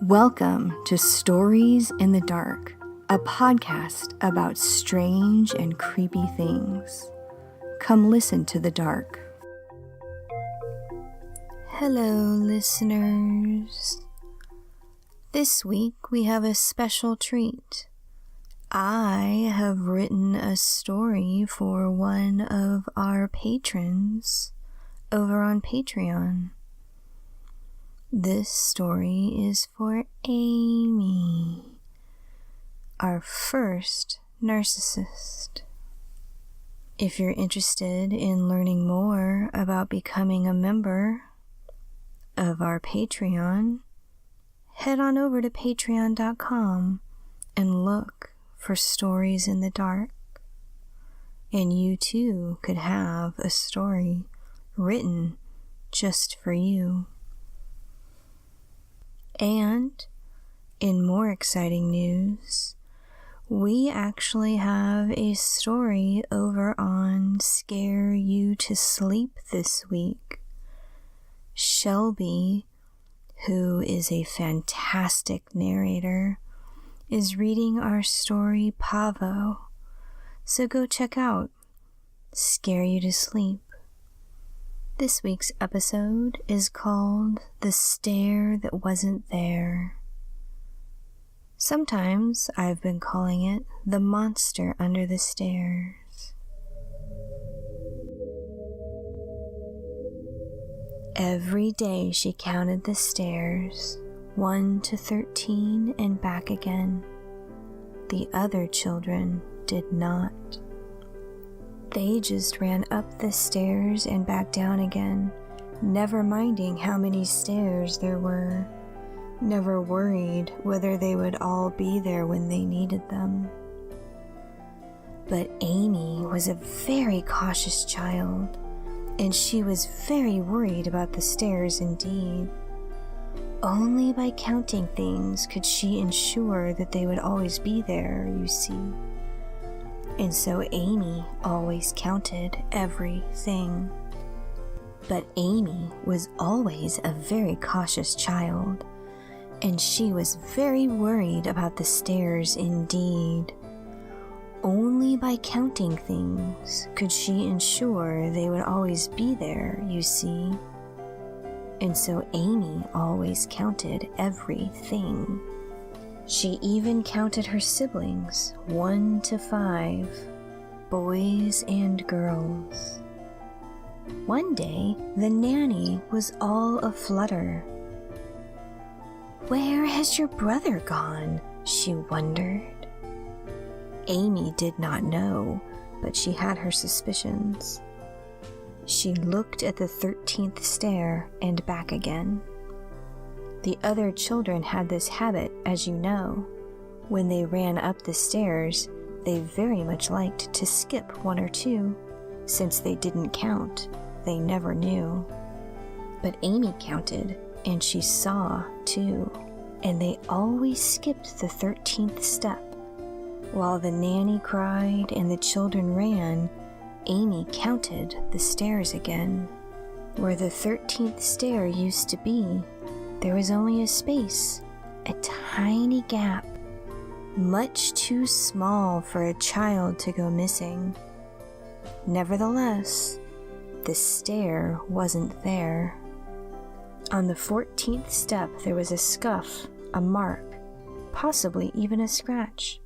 Welcome to Stories in the Dark, a podcast about strange and creepy things. Come listen to the dark. Hello, listeners. This week we have a special treat. I have written a story for one of our patrons over on Patreon. This story is for Amy, our first narcissist. If you're interested in learning more about becoming a member of our Patreon, head on over to patreon.com and look for Stories in the Dark. And you too could have a story written just for you. And in more exciting news, we actually have a story over on Scare You to Sleep this week. Shelby, who is a fantastic narrator, is reading our story Pavo. So go check out Scare You to Sleep. This week's episode is called The Stair That Wasn't There. Sometimes I've been calling it The Monster Under the Stairs. Every day she counted the stairs, 1 to 13 and back again. The other children did not. They just ran up the stairs and back down again, never minding how many stairs there were, never worried whether they would all be there when they needed them. But Amy was a very cautious child, and she was very worried about the stairs indeed. Only by counting things could she ensure that they would always be there, you see. And so Amy always counted everything. But Amy was always a very cautious child, and she was very worried about the stairs indeed. Only by counting things could she ensure they would always be there, you see. And so Amy always counted everything. She even counted her siblings, 1 to 5, boys and girls. One day, the nanny was all aflutter. "Where has your brother gone?" she wondered. Amy did not know, but she had her suspicions. She looked at the 13th stair and back again. The other children had this habit, as you know. When they ran up the stairs, they very much liked to skip 1 or 2. Since they didn't count, they never knew. But Amy counted, and she saw, too, and they always skipped the 13th step. While the nanny cried and the children ran, Amy counted the stairs again. Where the 13th stair used to be, there was only a space, a tiny gap, much too small for a child to go missing. Nevertheless, the stair wasn't there. On the 14th step there was a scuff, a mark, possibly even a scratch,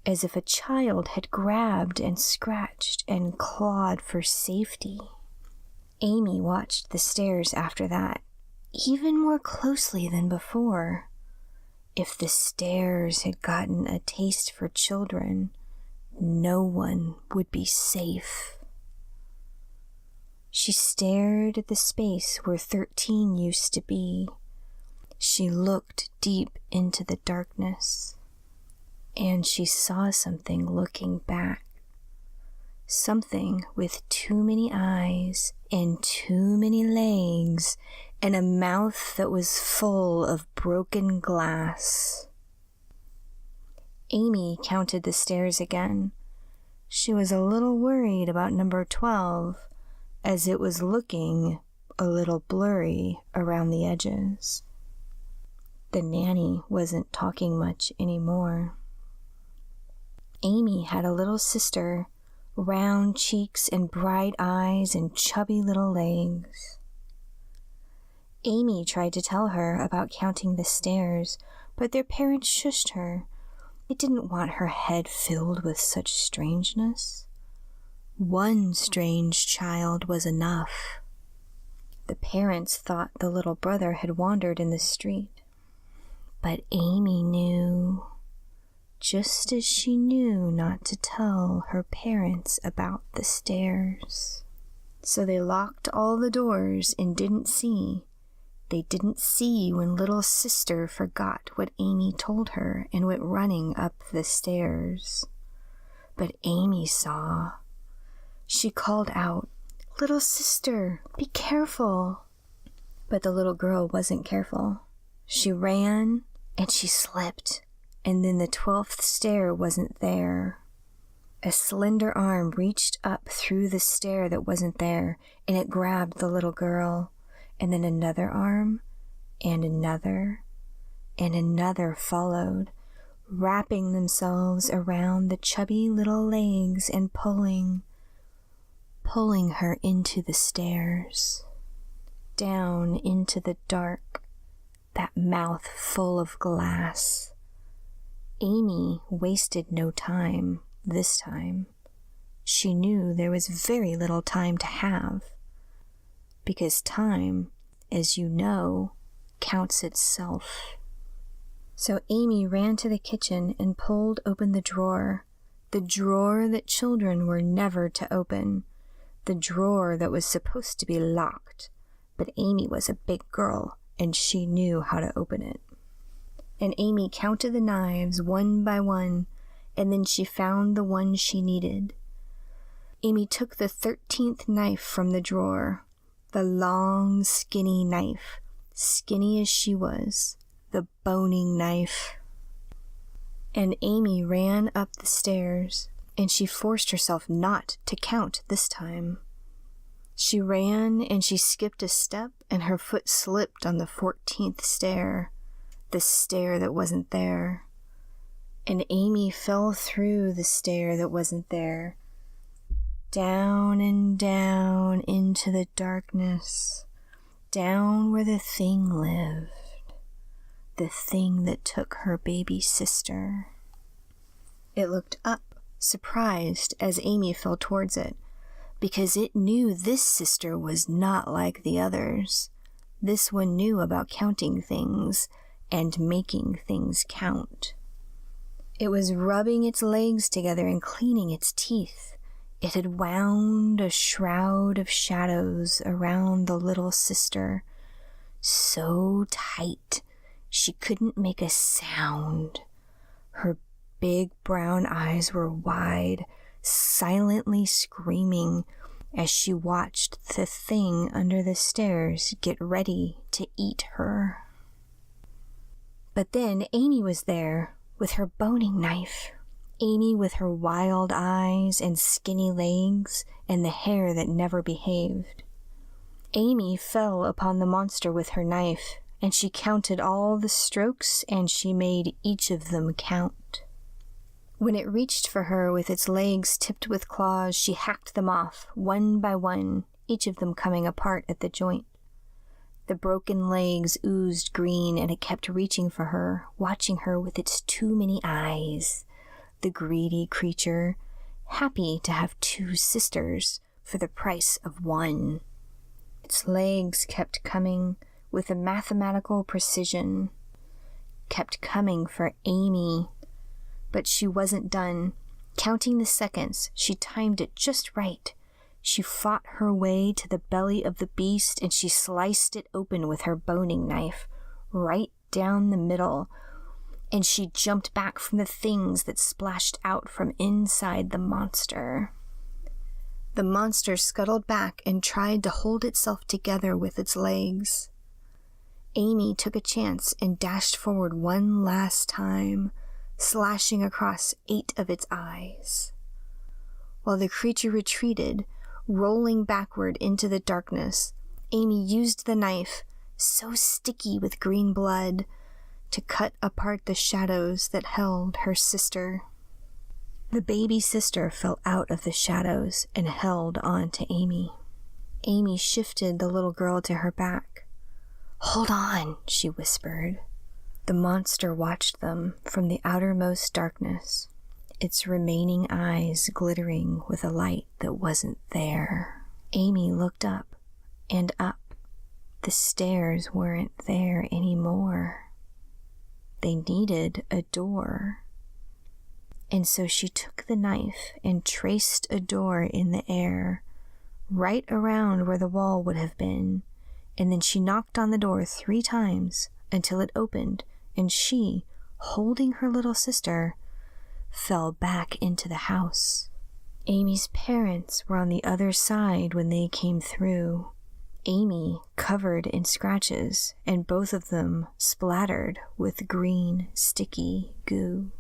as if a child had grabbed and scratched and clawed for safety. Amy watched the stairs after that, even more closely than before. If the stairs had gotten a taste for children, no one would be safe. She stared at the space where 13 used to be. She looked deep into the darkness, and she saw something looking back. Something with too many eyes and too many legs and a mouth that was full of broken glass. Amy counted the stairs again. She was a little worried about number 12, as it was looking a little blurry around the edges. The nanny wasn't talking much anymore. Amy had a little sister, round cheeks and bright eyes and chubby little legs. Amy tried to tell her about counting the stairs, but their parents shushed her. They didn't want her head filled with such strangeness. One strange child was enough. The parents thought the little brother had wandered in the street. But Amy knew, just as she knew not to tell her parents about the stairs. So they locked all the doors and didn't see. They didn't see when little sister forgot what Amy told her and went running up the stairs. But Amy saw. She called out, "Little sister, be careful." But the little girl wasn't careful. She ran and she slipped, and then the 12th stair wasn't there. A slender arm reached up through the stair that wasn't there, and it grabbed the little girl. And then another arm, and another followed, wrapping themselves around the chubby little legs and pulling her into the stairs, down into the dark, that mouth full of glass. Amy wasted no time this time. She knew there was very little time to have, because time, as you know, counts itself. So Amy ran to the kitchen and pulled open the drawer that children were never to open, the drawer that was supposed to be locked, but Amy was a big girl and she knew how to open it. And Amy counted the knives one by one, and then she found the one she needed. Amy took the 13th knife from the drawer, the long, skinny knife, skinny as she was, the boning knife. And Amy ran up the stairs, and she forced herself not to count this time. She ran and she skipped a step, and her foot slipped on the 14th stair, the stair that wasn't there. And Amy fell through the stair that wasn't there, down and down into the darkness, down where the thing lived, the thing that took her baby sister. It looked up, surprised, as Amy fell towards it, because it knew this sister was not like the others. This one knew about counting things and making things count. It was rubbing its legs together and cleaning its teeth. It had wound a shroud of shadows around the little sister, so tight she couldn't make a sound. Her big brown eyes were wide, silently screaming as she watched the thing under the stairs get ready to eat her. But then Amy was there with her boning knife. Amy with her wild eyes and skinny legs and the hair that never behaved. Amy fell upon the monster with her knife, and she counted all the strokes, and she made each of them count. When it reached for her with its legs tipped with claws, she hacked them off, one by one, each of them coming apart at the joint. The broken legs oozed green, and it kept reaching for her, watching her with its too many eyes. The greedy creature, happy to have two sisters for the price of one. Its legs kept coming with a mathematical precision, kept coming for Amy. But she wasn't done. Counting the seconds, she timed it just right. She fought her way to the belly of the beast, and she sliced it open with her boning knife, right down the middle. And she jumped back from the things that splashed out from inside the monster. The monster scuttled back and tried to hold itself together with its legs. Amy took a chance and dashed forward one last time, slashing across 8 of its eyes. While the creature retreated, rolling backward into the darkness, Amy used the knife, so sticky with green blood, to cut apart the shadows that held her sister. The baby sister fell out of the shadows and held on to Amy. Amy shifted the little girl to her back. "Hold on," she whispered. The monster watched them from the outermost darkness, its remaining eyes glittering with a light that wasn't there. Amy looked up and up. The stairs weren't there anymore. They needed a door. And so she took the knife and traced a door in the air, right around where the wall would have been, and then she knocked on the door 3 times until it opened, and she, holding her little sister, fell back into the house. Amy's parents were on the other side when they came through. Amy covered in scratches, and both of them splattered with green, sticky goo.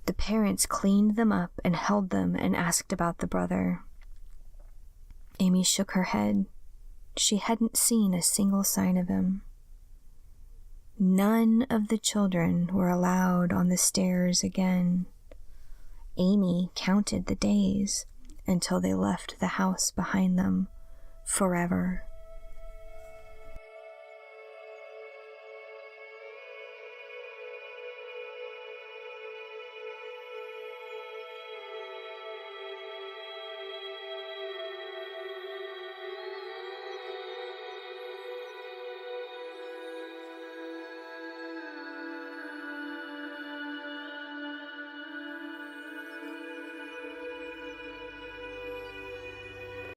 The parents cleaned them up and held them and asked about the brother. Amy shook her head. She hadn't seen a single sign of him. None of the children were allowed on the stairs again. Amy counted the days until they left the house behind them forever.